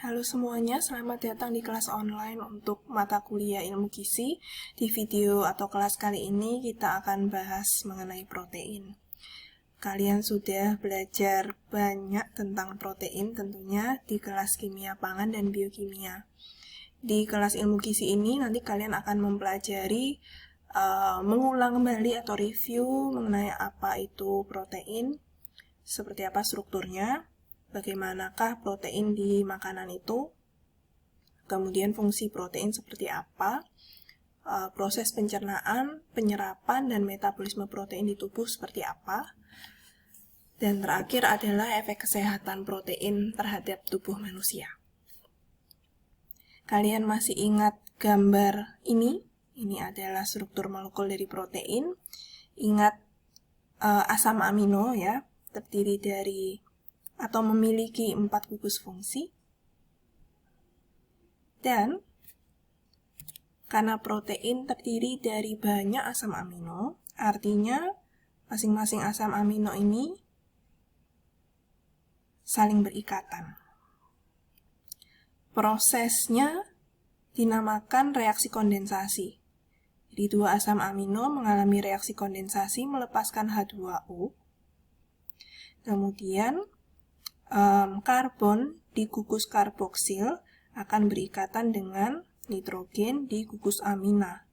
Halo semuanya, selamat datang di kelas online untuk mata kuliah ilmu gizi. Di video atau kelas kali ini kita akan bahas mengenai protein. Kalian sudah belajar banyak tentang protein tentunya di kelas kimia pangan dan biokimia. Di kelas ilmu gizi ini nanti kalian akan mempelajari mengulang kembali atau review mengenai apa itu protein, seperti apa strukturnya, bagaimanakah protein di makanan itu, kemudian fungsi protein seperti apa, proses pencernaan, penyerapan, dan metabolisme protein di tubuh seperti apa, dan terakhir adalah efek kesehatan protein terhadap tubuh manusia. Kalian masih ingat gambar ini? Ini adalah struktur molekul dari protein. Ingat asam amino ya, terdiri dari atau memiliki 4 gugus fungsi. Dan karena protein terdiri dari banyak asam amino, artinya masing-masing asam amino ini saling berikatan. Prosesnya dinamakan reaksi kondensasi. Jadi dua asam amino mengalami reaksi kondensasi melepaskan H2O. Kemudian karbon di gugus karboksil akan berikatan dengan nitrogen di gugus amina.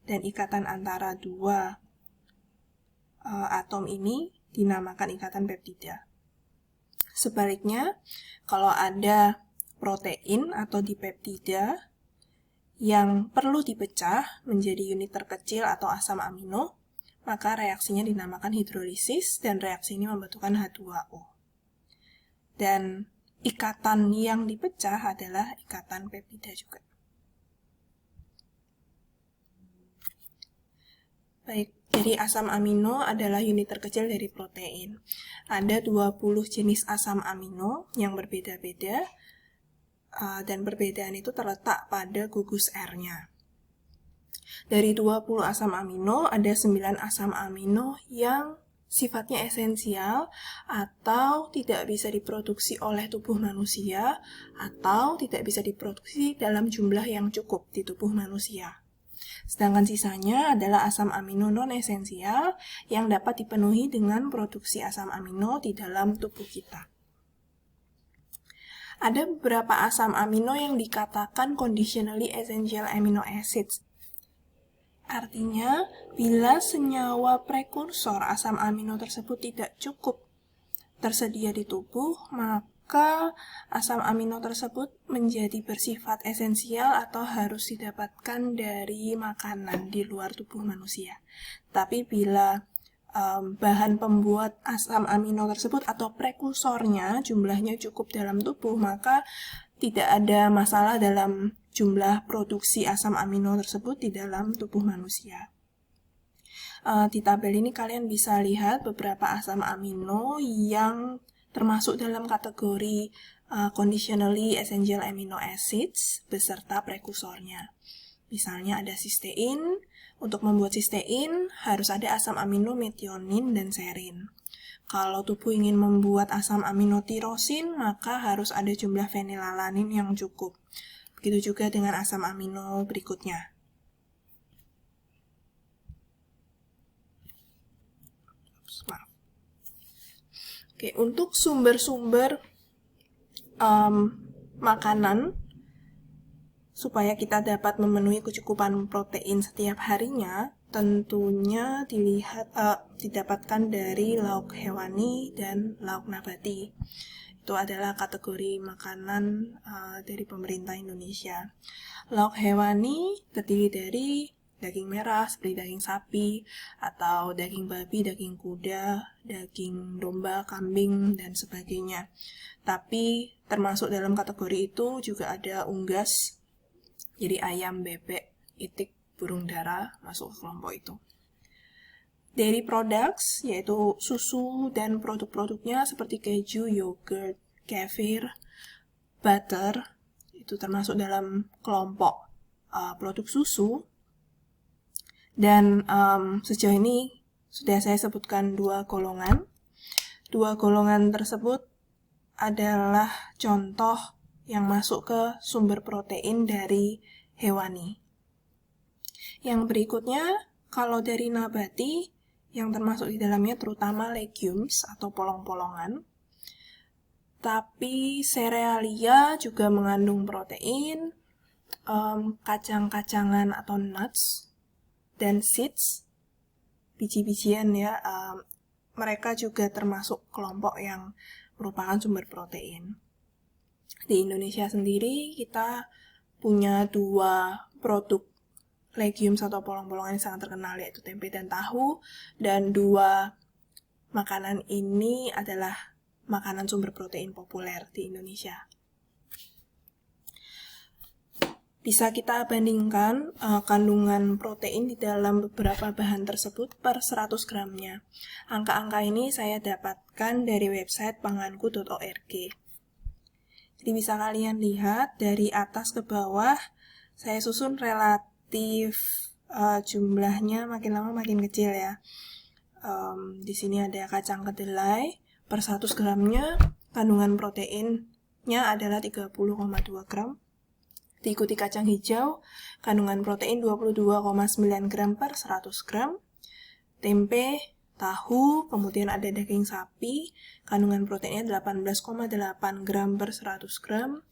Dan ikatan antara dua atom ini dinamakan ikatan peptida. Sebaliknya, kalau ada protein atau dipeptida yang perlu dipecah menjadi unit terkecil atau asam amino, maka reaksinya dinamakan hidrolisis dan reaksi ini membentukkan H2O. Dan ikatan yang dipecah adalah ikatan peptida juga. Baik, jadi asam amino adalah unit terkecil dari protein. Ada 20 jenis asam amino yang berbeda-beda, dan perbedaan itu terletak pada gugus R-nya. Dari 20 asam amino, ada 9 asam amino yang sifatnya esensial atau tidak bisa diproduksi oleh tubuh manusia atau tidak bisa diproduksi dalam jumlah yang cukup di tubuh manusia. Sedangkan sisanya adalah asam amino non-esensial yang dapat dipenuhi dengan produksi asam amino di dalam tubuh kita. Ada beberapa asam amino yang dikatakan conditionally essential amino acids. Artinya, bila senyawa prekursor asam amino tersebut tidak cukup tersedia di tubuh, maka asam amino tersebut menjadi bersifat esensial atau harus didapatkan dari makanan di luar tubuh manusia. Tapi bila bahan pembuat asam amino tersebut atau prekursornya jumlahnya cukup dalam tubuh, maka tidak ada masalah dalam jumlah produksi asam amino tersebut di dalam tubuh manusia. Di tabel ini kalian bisa lihat beberapa asam amino yang termasuk dalam kategori conditionally essential amino acids beserta prekursornya. Misalnya ada sistein. Untuk membuat sistein harus ada asam amino metionin dan serin. Kalau tubuh ingin membuat asam amino tirosin, maka harus ada jumlah fenilalanin yang cukup. Begitu juga dengan asam amino berikutnya. Oke, untuk sumber-sumber makanan supaya kita dapat memenuhi kecukupan protein setiap harinya, tentunya didapatkan dari lauk hewani dan lauk nabati. Itu adalah kategori makanan dari pemerintah Indonesia. Lauk hewani terdiri dari daging merah seperti daging sapi, atau daging babi, daging kuda, daging domba, kambing, dan sebagainya. Tapi termasuk dalam kategori itu juga ada unggas, jadi ayam, bebek, itik, burung dara masuk ke kelompok itu. Dairy products, yaitu susu dan produk-produknya seperti keju, yogurt, kefir, butter, itu termasuk dalam kelompok produk susu. Dan sejauh ini sudah saya sebutkan 2 golongan. 2 golongan tersebut adalah contoh yang masuk ke sumber protein dari hewani. Yang berikutnya, kalau dari nabati, yang termasuk di dalamnya terutama legumes atau polong-polongan, tapi serealia juga mengandung protein, kacang-kacangan atau nuts, dan seeds, biji-bijian ya, mereka juga termasuk kelompok yang merupakan sumber protein. Di Indonesia sendiri kita punya 2 produk legumes atau polong-polongan yang sangat terkenal, yaitu tempe dan tahu, dan 2 makanan ini adalah makanan sumber protein populer di Indonesia. Bisa kita bandingkan kandungan protein di dalam beberapa bahan tersebut per 100 gramnya. Angka-angka ini saya dapatkan dari website panganku.org. Jadi bisa kalian lihat dari atas ke bawah, saya susun relatif jumlahnya makin lama makin kecil ya. Di sini ada kacang kedelai, per 100 gramnya kandungan proteinnya adalah 30,2 gram. Diikuti kacang hijau, kandungan protein 22,9 gram per 100 gram. Tempe, tahu, kemudian ada daging sapi, kandungan proteinnya 18,8 gram per 100 gram.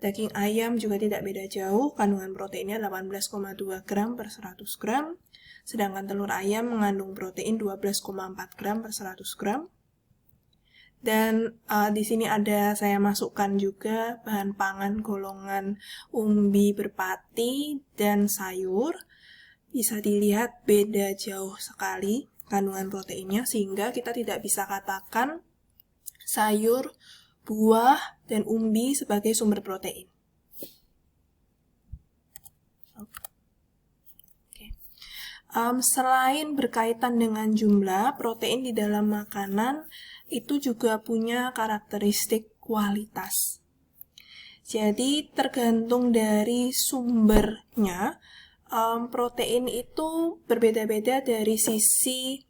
Daging ayam juga tidak beda jauh, kandungan proteinnya 18,2 gram per 100 gram. Sedangkan telur ayam mengandung protein 12,4 gram per 100 gram. Dan di sini ada saya masukkan juga bahan pangan golongan umbi berpati dan sayur. Bisa dilihat beda jauh sekali kandungan proteinnya, sehingga kita tidak bisa katakan sayur, buah, dan umbi sebagai sumber protein. Selain berkaitan dengan jumlah, protein di dalam makanan itu juga punya karakteristik kualitas. Jadi tergantung dari sumbernya, protein itu berbeda-beda dari sisi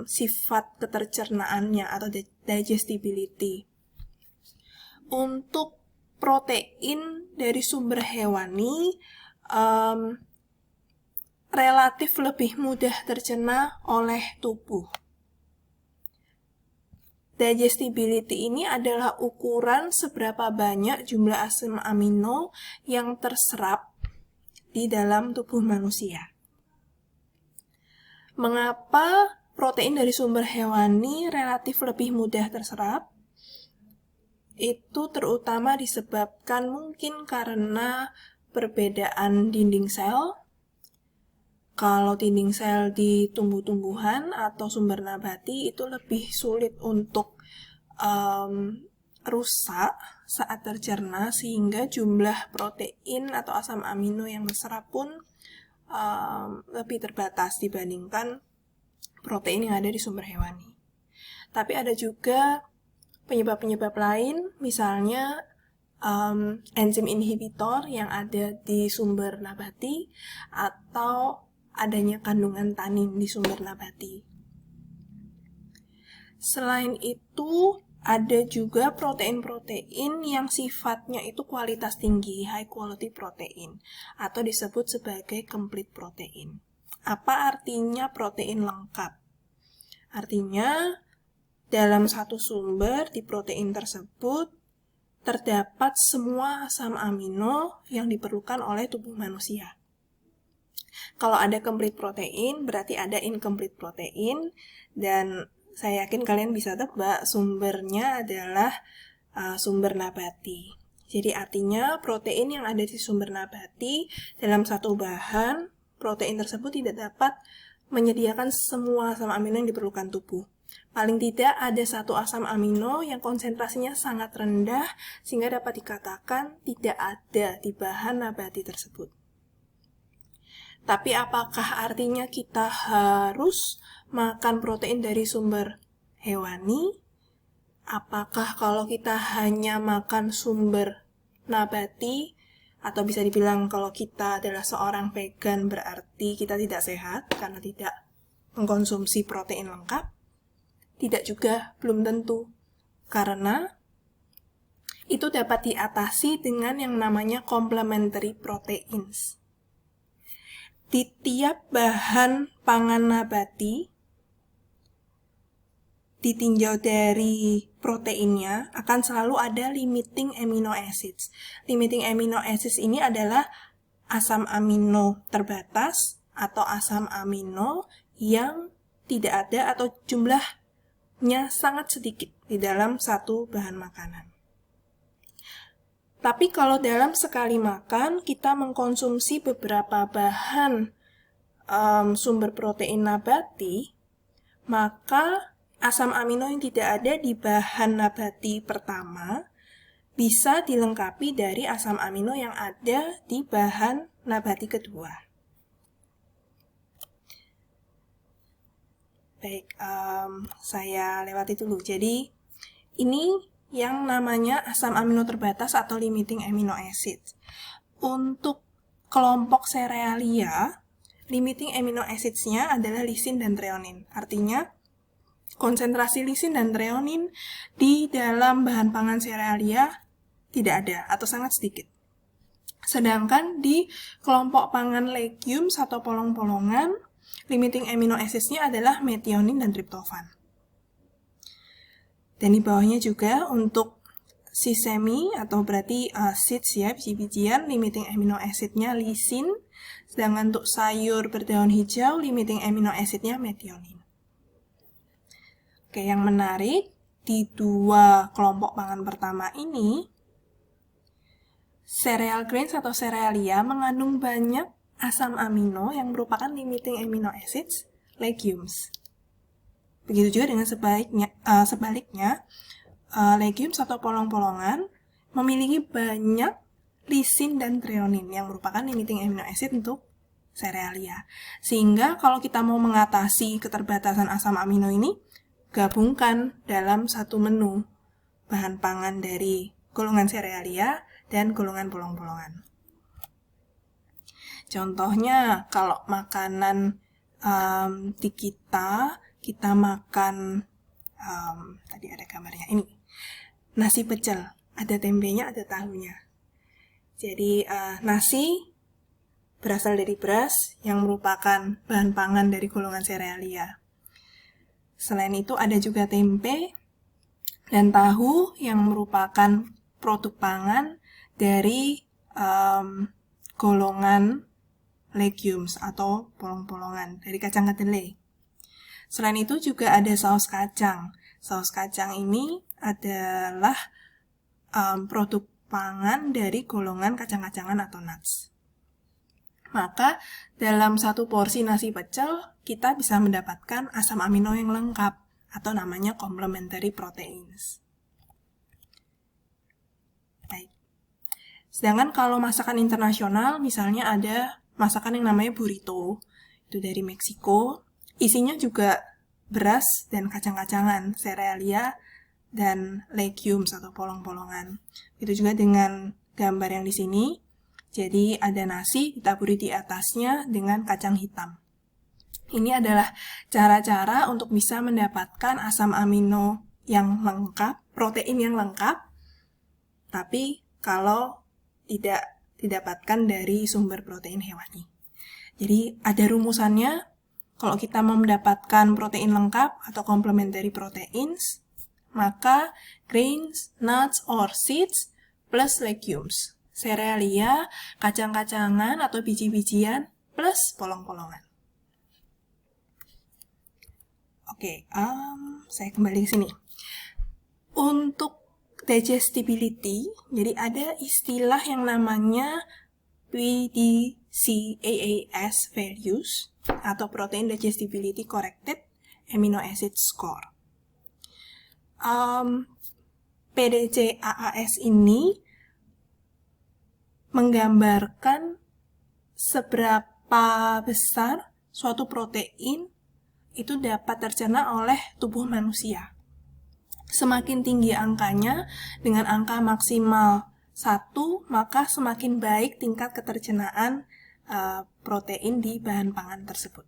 sifat ketercernaannya atau digestibility. Untuk protein dari sumber hewani, relatif lebih mudah tercerna oleh tubuh. Digestibility ini adalah ukuran seberapa banyak jumlah asam amino yang terserap di dalam tubuh manusia. Mengapa protein dari sumber hewani relatif lebih mudah terserap? Itu terutama disebabkan mungkin karena perbedaan dinding sel. Kalau dinding sel di tumbuh-tumbuhan atau sumber nabati itu lebih sulit untuk rusak saat tercerna, sehingga jumlah protein atau asam amino yang terserap pun lebih terbatas dibandingkan protein yang ada di sumber hewani. Tapi ada juga penyebab-penyebab lain, misalnya enzim inhibitor yang ada di sumber nabati atau adanya kandungan tanin di sumber nabati. Selain itu, ada juga protein-protein yang sifatnya itu kualitas tinggi, high quality protein, atau disebut sebagai complete protein. Apa artinya protein lengkap? Artinya, dalam satu sumber di protein tersebut terdapat semua asam amino yang diperlukan oleh tubuh manusia. Kalau ada complete protein, berarti ada incomplete protein, dan saya yakin kalian bisa tebak sumbernya adalah sumber nabati. Jadi artinya protein yang ada di sumber nabati dalam satu bahan, protein tersebut tidak dapat menyediakan semua asam amino yang diperlukan tubuh. Paling tidak ada satu asam amino yang konsentrasinya sangat rendah sehingga dapat dikatakan tidak ada di bahan nabati tersebut. Tapi apakah artinya kita harus makan protein dari sumber hewani? Apakah kalau kita hanya makan sumber nabati, atau bisa dibilang kalau kita adalah seorang vegan berarti kita tidak sehat karena tidak mengkonsumsi protein lengkap? Tidak juga, belum tentu. Karena itu dapat diatasi dengan yang namanya complementary proteins. Di tiap bahan pangan nabati, ditinjau dari proteinnya, akan selalu ada limiting amino acids. Limiting amino acids ini adalah asam amino terbatas atau asam amino yang tidak ada atau jumlahnya sangat sedikit di dalam satu bahan makanan. Tapi kalau dalam sekali makan, kita mengkonsumsi beberapa bahan sumber protein nabati, maka asam amino yang tidak ada di bahan nabati pertama bisa dilengkapi dari asam amino yang ada di bahan nabati kedua. Baik, saya lewati dulu. Jadi, ini yang namanya asam amino terbatas atau limiting amino acids. Untuk kelompok serealia, limiting amino acids-nya adalah lisin dan treonin. Artinya, konsentrasi lisin dan treonin di dalam bahan pangan serealia tidak ada atau sangat sedikit. Sedangkan di kelompok pangan legumes atau polong-polongan, limiting amino acids-nya adalah metionin dan triptofan. Dan di bawahnya juga untuk sesame atau berarti seeds ya, biji-bijian, limiting amino acid-nya lisin. Sedangkan untuk sayur berdaun hijau, limiting amino acid-nya metionin. Oke, yang menarik, di dua kelompok pangan pertama ini, cereal grains atau cerealia mengandung banyak asam amino yang merupakan limiting amino acids legumes. Begitu juga dengan sebaliknya, legumes atau polong-polongan memiliki banyak lisin dan treonin yang merupakan limiting amino acid untuk cerealia. Sehingga kalau kita mau mengatasi keterbatasan asam amino ini, gabungkan dalam satu menu bahan pangan dari golongan serealia dan golongan polong-polongan. Contohnya, kalau makanan di kita makan, tadi ada gambarnya, ini, nasi pecel, ada tempenya, ada tahunya. Jadi, nasi berasal dari beras yang merupakan bahan pangan dari golongan serealia. Selain itu, ada juga tempe dan tahu yang merupakan produk pangan dari golongan legumes atau polong-polongan, dari kacang kedelai. Selain itu juga ada saus kacang. Saus kacang ini adalah produk pangan dari golongan kacang-kacangan atau nuts. Maka dalam satu porsi nasi pecel, kita bisa mendapatkan asam amino yang lengkap atau namanya complementary proteins. Baik. Sedangkan kalau masakan internasional, misalnya ada masakan yang namanya burrito, itu dari Meksiko. Isinya juga beras dan kacang-kacangan, serealia, dan legumes atau polong-polongan. Itu juga dengan gambar yang di sini. Jadi ada nasi ditaburi di atasnya dengan kacang hitam. Ini adalah cara-cara untuk bisa mendapatkan asam amino yang lengkap, protein yang lengkap, tapi kalau tidak didapatkan dari sumber protein hewani. Jadi ada rumusannya. Kalau kita mau mendapatkan protein lengkap atau complementary proteins, maka grains, nuts, or seeds plus legumes. Serealia, kacang-kacangan atau biji-bijian plus polong-polongan. Oke, saya kembali ke sini. Untuk digestibility, jadi ada istilah yang namanya PDCAAS values atau Protein Digestibility Corrected Amino Acid Score. PDCAAS ini menggambarkan seberapa besar suatu protein itu dapat tercerna oleh tubuh manusia. Semakin tinggi angkanya, dengan angka maksimal 1, maka semakin baik tingkat ketercernaan protein di bahan pangan tersebut.